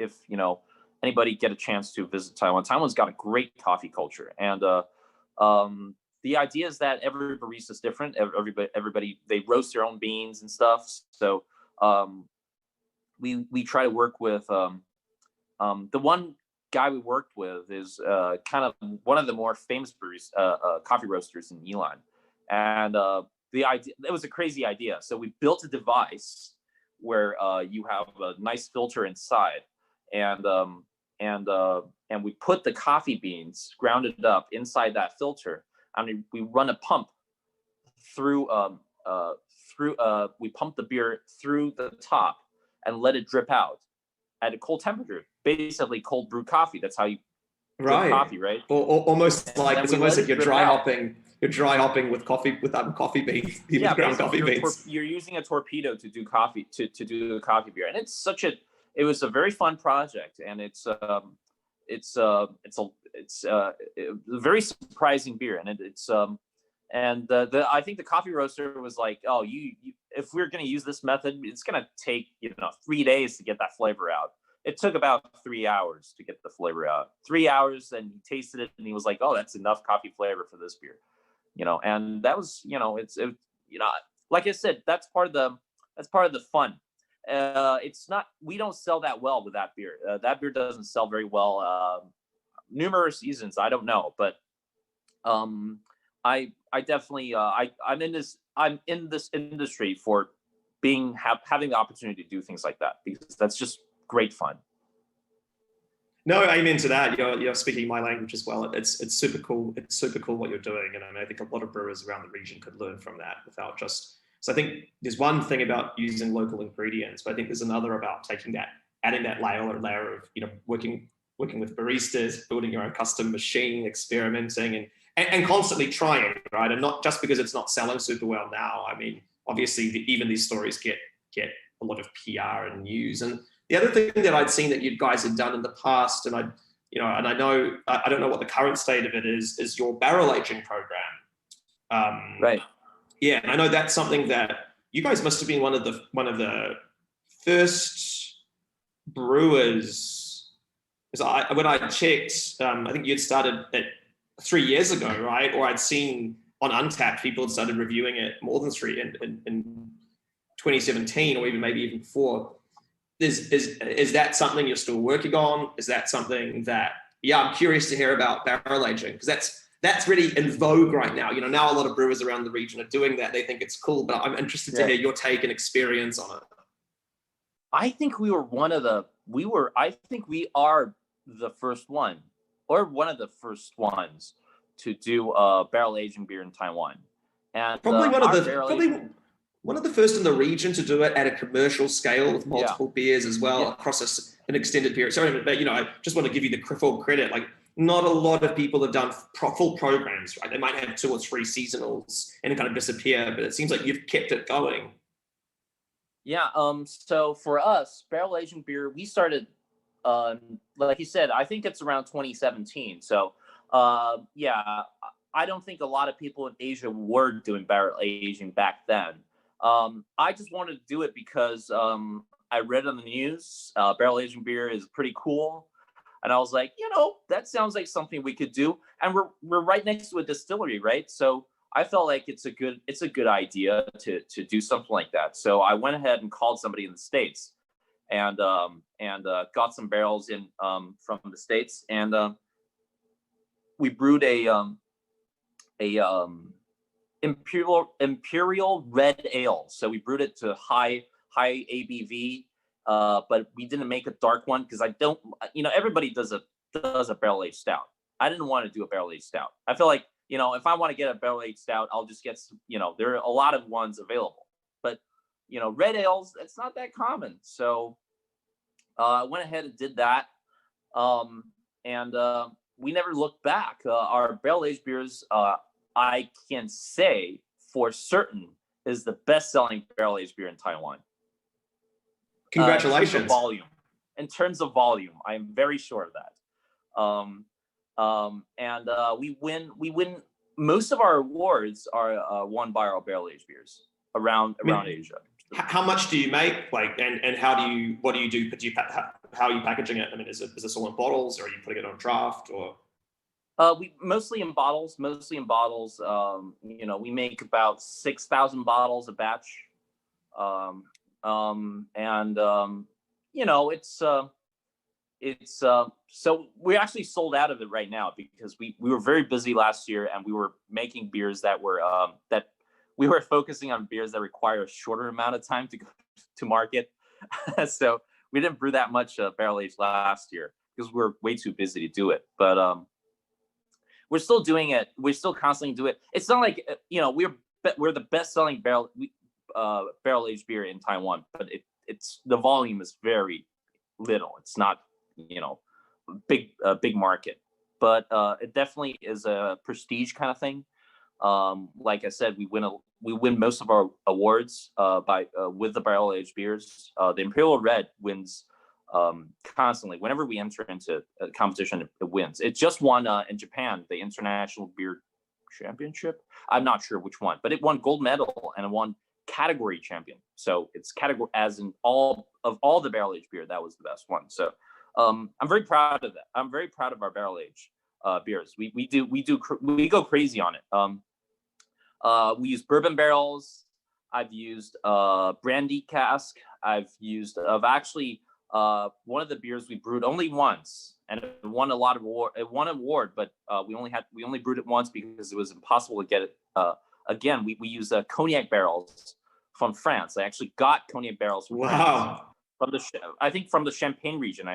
B: anybody get a chance to visit Taiwan, Taiwan's got a great coffee culture, and the idea is that every barista is different. Everybody they roast their own beans and stuff. So we try to work with the one guy we worked with is kind of one of the more famous coffee roasters in Yilan, and the idea, it was a crazy idea. So we built a device where you have a nice filter inside, and we put the coffee beans grounded up inside that filter. I mean, we run a pump through we pump the beer through the top and let it drip out at a cold temperature, basically cold brew coffee. That's how you drip coffee, right?
A: Or almost like it's almost like you're dry hopping with coffee, with coffee beans.
B: Yeah,
A: ground coffee beans.
B: You're using a torpedo to do coffee to do the coffee beer, and it was a very fun project, and it's a very surprising beer, and I think the coffee roaster was like, oh, you if we're going to use this method, it's going to take 3 days to get that flavor out. It took about 3 hours to get the flavor out. 3 hours, and he tasted it, and he was like, oh, that's enough coffee flavor for this beer, and that was like I said, that's part of the fun. It's not, we don't sell that well with that beer. That beer doesn't sell very well. Numerous reasons, I don't know, but I definitely I'm in this industry for having the opportunity to do things like that, because that's just great fun.
A: No, I'm into that. You're speaking my language as well. It's super cool. It's super cool what you're doing, and I think a lot of brewers around the region could learn from that without just. So I think there's one thing about using local ingredients, but I think there's another about adding that layer of working with baristas, building your own custom machine, experimenting, and constantly trying, right? And not just because it's not selling super well now. I mean, obviously, even these stories get a lot of PR and news. And the other thing that I'd seen that you guys had done in the past, and I know I don't know what the current state of it is your barrel aging program.
B: Right.
A: Yeah, and I know that's something that you guys must have been one of the first brewers. Because when I checked, I think you'd started at 3 years ago, right? Or I'd seen on Untapped people had started reviewing it more than three in 2017, or maybe even before. Is that something you're still working on? Is that something that, I'm curious to hear about barrel aging, because that's really in vogue right now. Now a lot of brewers around the region are doing that. They think it's cool, but I'm interested to hear your take and experience on it.
B: I think we are the first one, or one of the first ones to do barrel aging beer in Taiwan. And
A: probably one of the first in the region to do it at a commercial scale with multiple beers as well across an extended period. Sorry, but I just want to give you the full credit. Like, not a lot of people have done full programs, right? They might have 2 or 3 seasonals and it kind of disappear, but it seems like you've kept it going.
B: Yeah. So for us, barrel aging beer, we started, like you said, I think it's around 2017. So, I don't think a lot of people in Asia were doing barrel aging back then. I just wanted to do it because I read on the news, barrel aging beer is pretty cool. And I was like, that sounds like something we could do. And we're right next to a distillery, right? So I felt like it's a good idea to do something like that. So I went ahead and called somebody in the States and got some barrels in from the States, and we brewed a imperial red ale. So we brewed it to high ABV, but we didn't make a dark one because I don't. Everybody does a barrel aged stout. I didn't want to do a barrel aged stout. I feel like, if I want to get a barrel aged stout, I'll just get some, there are a lot of ones available. But red ales, it's not that common. So I went ahead and did that, and we never looked back. Our barrel aged beers, I can say for certain, is the best selling barrel aged beer in Taiwan.
A: Congratulations.
B: In terms of volume, I am very sure of that. And we win. Most of our awards are won by our barrel aged beers around Asia.
A: How much do you make? And what do you do? How are you packaging it? I mean, is this all in bottles, or are you putting it on draft, or?
B: We mostly in bottles. We make about 6,000 bottles a batch. It's so we actually sold out of it right now because we were very busy last year, and we were making beers that were that we were focusing on beers that require a shorter amount of time to go to market. So we didn't brew that much barrel aged last year because we were way too busy to do it. But we're still doing it. We still constantly do it. It's not like we're the best selling barrel aged beer in Taiwan, but it's the volume is very little. It's not big market, but it definitely is a prestige kind of thing. Like I said, we win most of our awards with the barrel aged beers. The Imperial Red wins constantly. Whenever we enter into a competition, it wins. It just won in Japan the International Beer Championship. I'm not sure which one, but it won gold medal and it won category champion. So it's category as in all the barrel aged beer, that was the best one. So I'm very proud of that. I'm very proud of our barrel aged beers. We go crazy on it. We use bourbon barrels. I've used brandy cask. I've actually one of the beers we brewed only once, and it won a lot of award. It won an award, but we only brewed it once because it was impossible to get it. Again, we use cognac barrels from France. I actually got cognac barrels from France. From the Champagne region,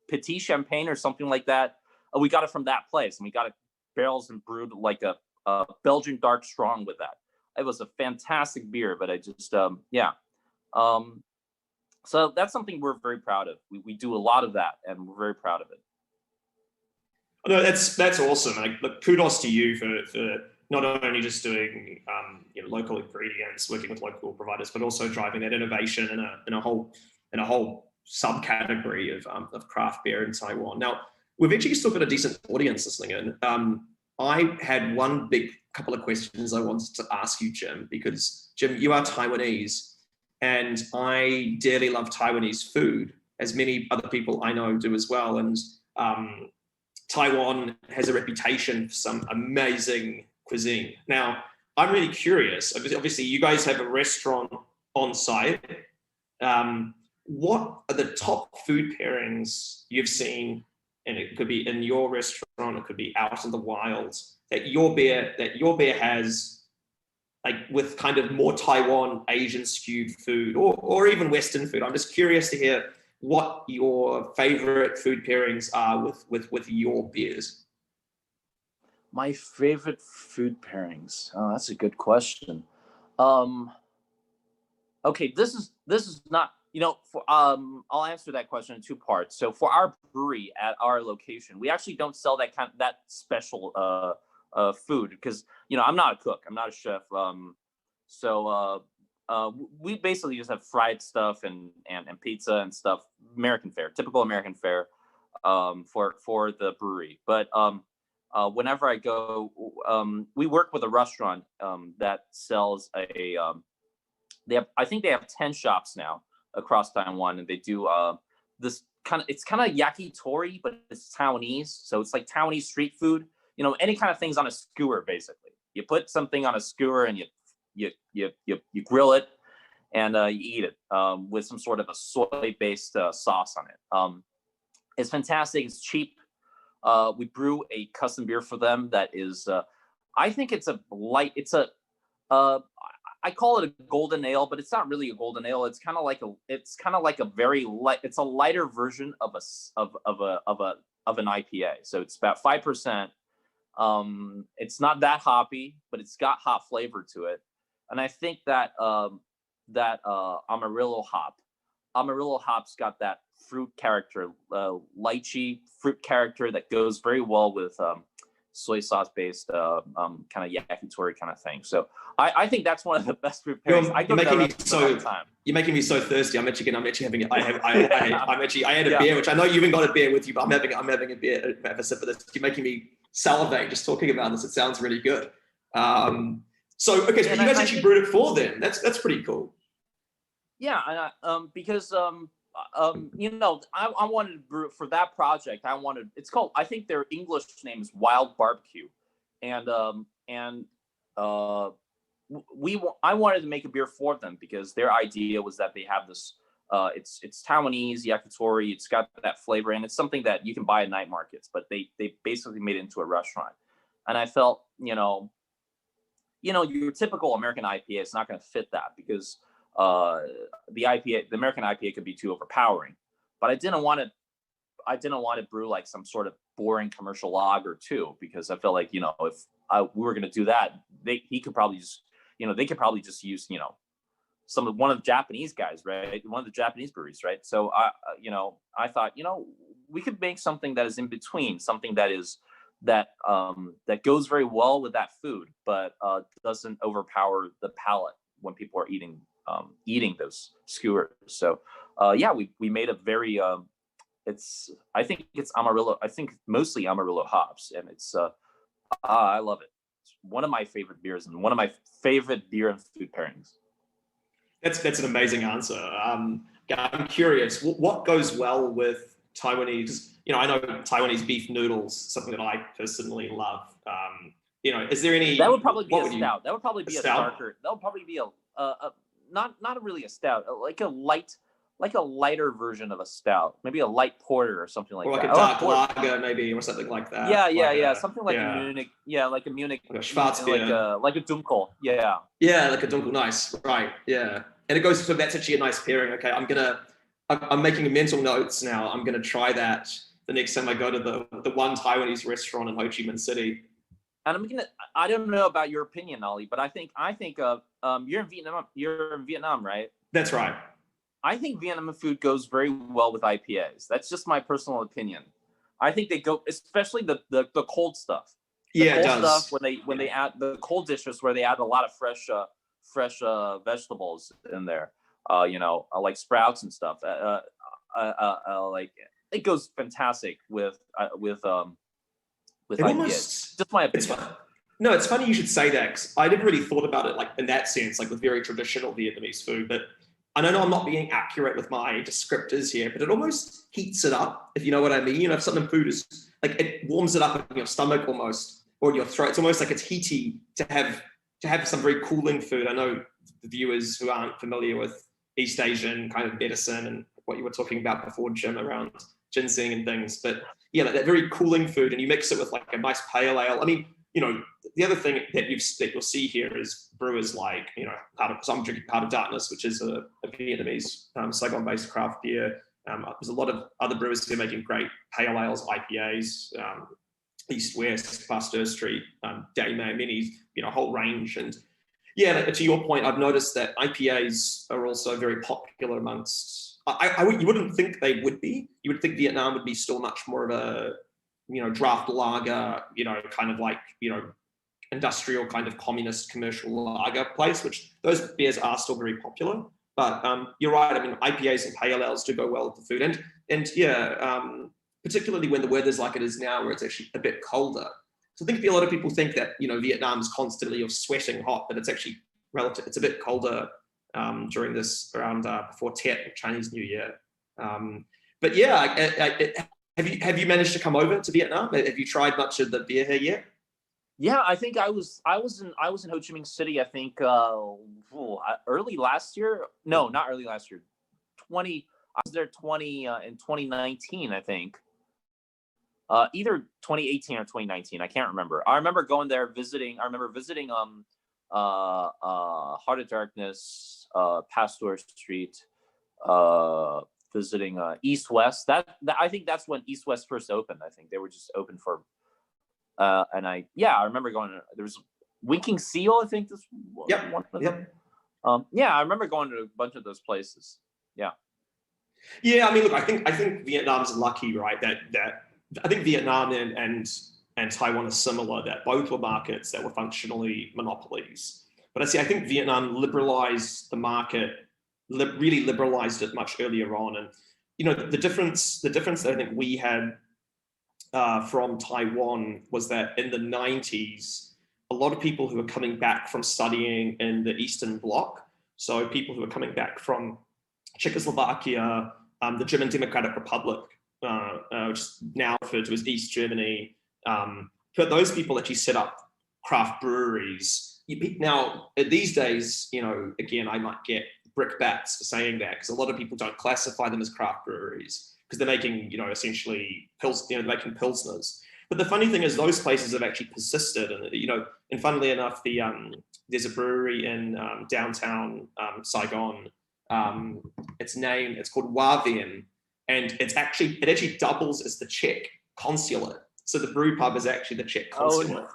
B: Petit Champagne or something like that. We got it from that place, and we got barrels and brewed like a Belgian dark strong with that. It was a fantastic beer, but I just so that's something we're very proud of. We do a lot of that, and we're very proud of it.
A: No, that's awesome. And look, kudos to you for not only just doing local ingredients, working with local providers, but also driving that innovation in a whole subcategory of craft beer in Taiwan. Now, we've actually still got a decent audience listening in. I had one big couple of questions I wanted to ask you, Jim, because Jim, you are Taiwanese, and I dearly love Taiwanese food, as many other people I know do as well. And Taiwan has a reputation for some amazing cuisine. Now, I'm really curious. Obviously, you guys have a restaurant on site. What are the top food pairings you've seen? And it could be in your restaurant, it could be out in the wild, that your beer has, like, with kind of more Taiwan, Asian skewed food, or even Western food. I'm just curious to hear what your favorite food pairings are with your beers.
B: My favorite food pairings. Oh, that's a good question. Okay, this is not, I'll answer that question in two parts. So for our brewery at our location, we actually don't sell that special food because I'm not a cook, I'm not a chef. So we basically just have fried stuff and pizza and stuff, American fare, typical American fare, for the brewery. But whenever I go, we work with a restaurant that sells I think they have 10 shops now across Taiwan, and they do this it's kind of yakitori, but it's Taiwanese, so it's like Taiwanese street food. Any kind of things on a skewer, basically. You put something on a skewer and you grill it, and you eat it with some sort of a soy-based sauce on it. It's fantastic. It's cheap. We brew a custom beer for them that is, I think it's I call it a golden ale, but it's not really a golden ale. It's kind of like a very light. It's a lighter version of an IPA. So it's about 5%. It's not that hoppy, but it's got hop flavor to it. And I think that Amarillo hop's got that fruit character, lychee fruit character that goes very well with soy sauce based kind of yakitori kind of thing. So I think that's one of the best fruit pairings.
A: You're making me so thirsty. I'm actually having I had a beer, which I know you even got a beer with you, but I'm having a beer, have a sip of this. You're making me salivate just talking about this. It sounds really good. So you guys actually brewed it for them. That's pretty cool.
B: Yeah, because I wanted to brew for that project. I think their English name is Wild Barbecue, and I wanted to make a beer for them because their idea was that they have this. It's Taiwanese yakitori. It's got that flavor, and it's something that you can buy at night markets. But they basically made it into a restaurant, and I felt your typical American IPA is not going to fit that because the American IPA could be too overpowering. But I didn't want to brew like some sort of boring commercial lager too, because I felt like if we were going to do that, they could probably just use one of the Japanese guys, right? One of the Japanese breweries, right? So I thought we could make something that is in between, something that is that goes very well with that food, but doesn't overpower the palate when people are eating those skewers. So we made a very I think it's Amarillo. I think mostly Amarillo hops, and it's I love it. It's one of my favorite beers and one of my favorite beer and food pairings.
A: That's an amazing answer. I'm curious, what goes well with Taiwanese? I know Taiwanese beef noodles, something that I personally love. Is there any?
B: That would probably be a stout. That would probably be a
A: stout?
B: darker. That would probably be not really a stout, like a lighter version of a stout, maybe a light porter or something like that.
A: Or like a dark lager, maybe, or something like that.
B: Yeah, something like a Munich. Yeah, like a Munich.
A: Like a Schwarzbier.
B: Like a Dunkel. Yeah.
A: Yeah, like a Dunkel. Nice, right? Yeah, and it goes. So that's actually a nice pairing. Okay, I'm making mental notes now. I'm gonna try that the next time I go to the one Taiwanese restaurant in Ho Chi Minh City.
B: And I don't know about your opinion, Ollie, but I think you're in Vietnam. You're in Vietnam, right?
A: That's right.
B: I think Vietnamese food goes very well with IPAs. That's just my personal opinion. I think they go, especially the cold stuff.
A: Yeah, it
B: cold
A: does.
B: stuff when they add the cold dishes where they add a lot of fresh vegetables in there, like sprouts and stuff. Like it goes fantastic with
A: It
B: IPAs.
A: almost,
B: Just my
A: it's
B: opinion.
A: fun. No, it's funny you should say that, because I never really thought about it like in that sense, like with very traditional Vietnamese food. But I know I'm not being accurate with my descriptors here, but it almost heats it up, if you know what I mean. If something food is like, it warms it up in your stomach almost, or in your throat. It's almost like it's heaty to have some very cooling food. I know the viewers who aren't familiar with East Asian kind of medicine and what you were talking about before, Jim, around ginseng and things. But yeah, like that very cooling food, and you mix it with like a nice pale ale. I mean, the other thing that you'll see here is brewers like, so I'm drinking Heart of Darkness, which is a Vietnamese Saigon-based craft beer. There's a lot of other brewers who are making great pale ales, IPAs, East West, Pasteur Street, Daimei, many, a whole range. And yeah, to your point, I've noticed that IPAs are also very popular amongst. You wouldn't think they would be. You would think Vietnam would be still much more of a draft lager, kind of like, industrial kind of communist commercial lager place, which those beers are still very popular. But you're right. I mean, IPAs and pale ales do go well with the food. And yeah, particularly when the weather's like it is now, where it's actually a bit colder. So I think a lot of people think that, Vietnam is constantly sweating hot, but it's actually relative. It's a bit colder during this around before Tet, Chinese New Year. But yeah, have you managed to come over to Vietnam? Have you tried much of the beer here yet?
B: Yeah, I think I was in Ho Chi Minh City. I think early last year. No, not early last year. I was there in 2019. I think either 2018 or 2019. I can't remember. I remember going there visiting. I remember visiting Heart of Darkness, Pasteur Street, visiting East West. That I think that's when East West first opened. I think they were just open for. And I remember going. There was Winking Seal. I think this was one of them. I remember going to a bunch of those places. Yeah.
A: Yeah, I mean, look, I think Vietnam's lucky, right? That I think Vietnam and Taiwan are similar. That both were markets that were functionally monopolies. But I think Vietnam liberalized the market, really liberalized it much earlier on. And the difference that I think we had from Taiwan was that in the 90s, a lot of people who were coming back from studying in the Eastern Bloc, so people who were coming back from Czechoslovakia, the German Democratic Republic, which is now referred to as East Germany, for those people actually set up craft breweries. Now, these days, again, I might get brickbats for saying that, because a lot of people don't classify them as craft breweries, because they're making, essentially making pilsners. But the funny thing is, those places have actually persisted, and funnily enough, there's a brewery in downtown Saigon. It's called Hoa Vien, and it actually doubles as the Czech consulate. So the brew pub is actually the Czech consulate,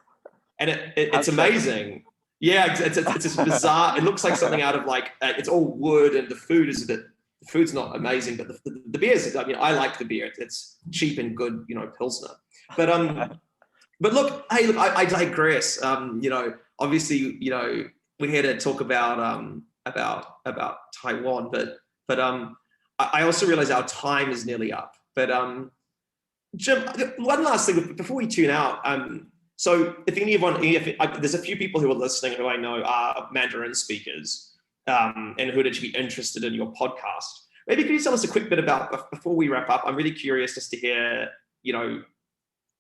A: and it's amazing. Yeah, it's bizarre. It looks like something out of like it's all wood, and the food's not amazing, but the beer is. I mean, I like the beer. It's cheap and good, pilsner. But look, I digress. Obviously, we're here to talk about Taiwan, but I also realize our time is nearly up. But Jim, one last thing before we tune out. So there's a few people who are listening who I know are Mandarin speakers, and who would actually be interested in your podcast. Maybe could you tell us a quick bit about, before we wrap up? I'm really curious just to hear,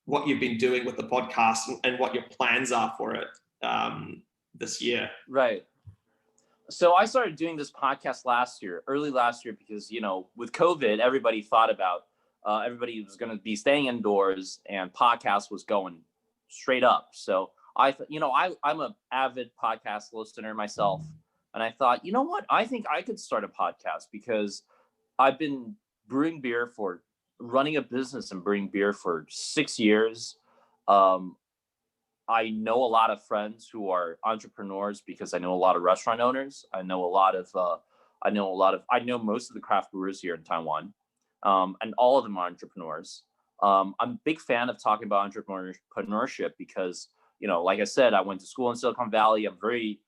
A: what you've been doing with the podcast and what your plans are for it this year.
B: Right. So I started doing this podcast early last year, because, with COVID, everybody thought about, everybody was going to be staying indoors, and podcast was going straight up. So I'm an avid podcast listener myself. And I thought, you know what? I think I could start a podcast, because I've been running a business and brewing beer for 6 years. I know a lot of friends who are entrepreneurs, because I know a lot of restaurant owners. I know most of the craft brewers here in Taiwan, and all of them are entrepreneurs. I'm a big fan of talking about entrepreneurship because, like I said, I went to school in Silicon Valley. I'm very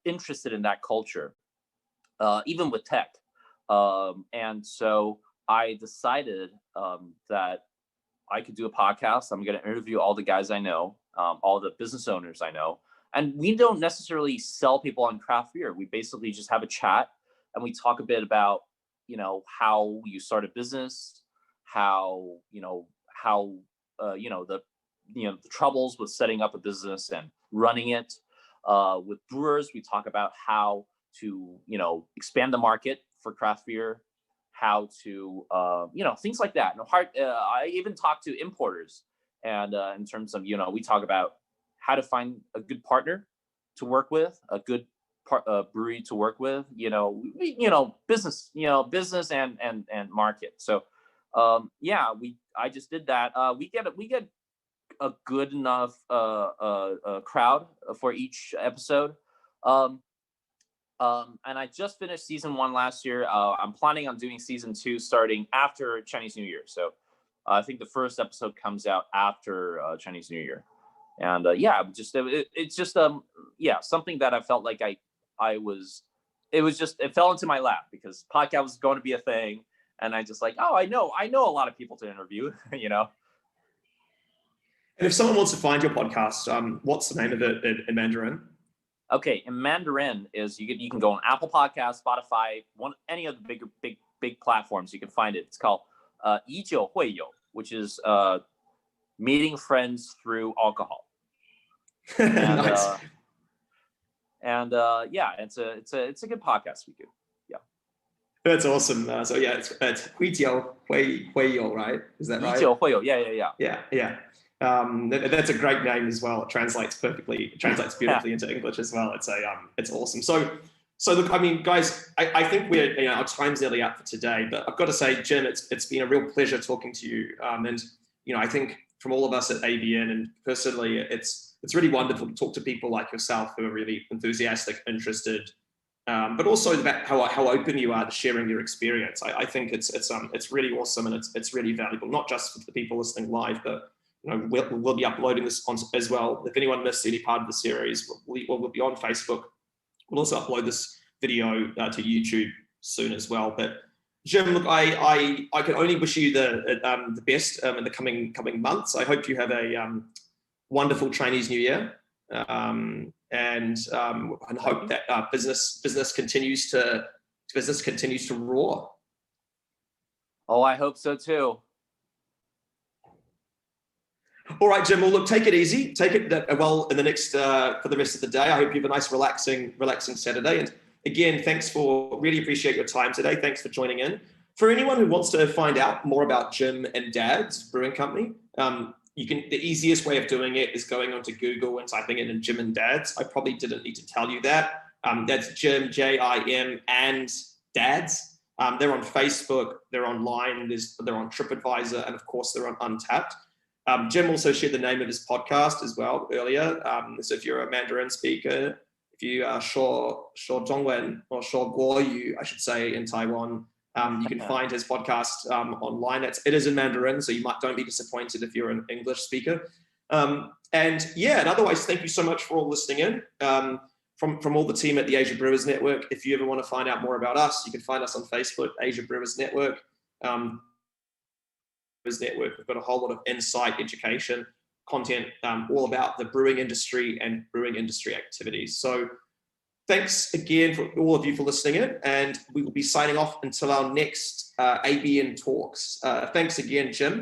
B: interested in that culture, even with tech. And so I decided that I could do a podcast. I'm going to interview all the guys I know, all the business owners I know. And we don't necessarily sell people on craft beer. We basically just have a chat and we talk a bit about, how you start a business, how, the troubles with setting up a business and running it. With brewers, we talk about how to, expand the market for craft beer, how to, things like that. I even talk to importers, and in terms of, we talk about how to find a good partner to work with, a good brewery to work with, business, business and market. So, I just did that. We get a good enough crowd for each episode. And I just finished season 1 last year. I'm planning on doing season 2 starting after Chinese New Year. So I think the first episode comes out after Chinese New Year. And it's just something that I felt like it fell into my lap because podcast was going to be a thing. And I just I know a lot of people to interview,
A: And if someone wants to find your podcast, what's the name of it in Mandarin?
B: Okay, in Mandarin is you can go on Apple Podcasts, Spotify, any of the big platforms. You can find it. It's called 以酒会友, which is meeting friends through alcohol. And,
A: Nice.
B: It's a good podcast we do. Yeah,
A: that's awesome. It's 会酒会友, right? Is that right?
B: 以酒会友, yeah.
A: Yeah. That's a great name as well. It translates beautifully into English as well. It's awesome. So look, I mean, guys, I think we're, our time's nearly up for today, but I've got to say, Jim, it's been a real pleasure talking to you. And I think from all of us at ABN and personally, it's really wonderful to talk to people like yourself who are really enthusiastic, interested, but also about how open you are to sharing your experience. I think it's really awesome, and it's really valuable, not just for the people listening live, but we'll be uploading this as well. If anyone missed any part of the series, we'll be on Facebook. We'll also upload this video to YouTube soon as well. But Jim, look, I can only wish you the best in the coming months. I hope you have a wonderful Chinese New Year, and hope that business continues to roar.
B: Oh, I hope so too.
A: All right, Jim. Well, look, take it easy. Take it well in the next for the rest of the day. I hope you have a nice, relaxing Saturday. And again, really appreciate your time today. Thanks for joining in. For anyone who wants to find out more about Jim and Dad's Brewing Company, the easiest way of doing it is going onto Google and typing in Jim and Dad's. I probably didn't need to tell you that. That's Jim, Jim, and Dad's. They're on Facebook. They're online. They're on TripAdvisor, and of course, they're on Untapped. Jim also shared the name of his podcast as well earlier. So if you're a Mandarin speaker, if you are 说 Zhongwen or 说国语, I should say, in Taiwan, you can find his podcast online. It is in Mandarin, so don't be disappointed if you're an English speaker. And otherwise, thank you so much for all listening in. From all the team at the Asia Brewers Network, if you ever want to find out more about us, you can find us on Facebook, Asia Brewers Network. Network. We've got a whole lot of insight, education, content, all about the brewing industry and brewing industry activities. So thanks again for all of you for listening in, and we will be signing off until our next ABN Talks. Thanks again, Jim.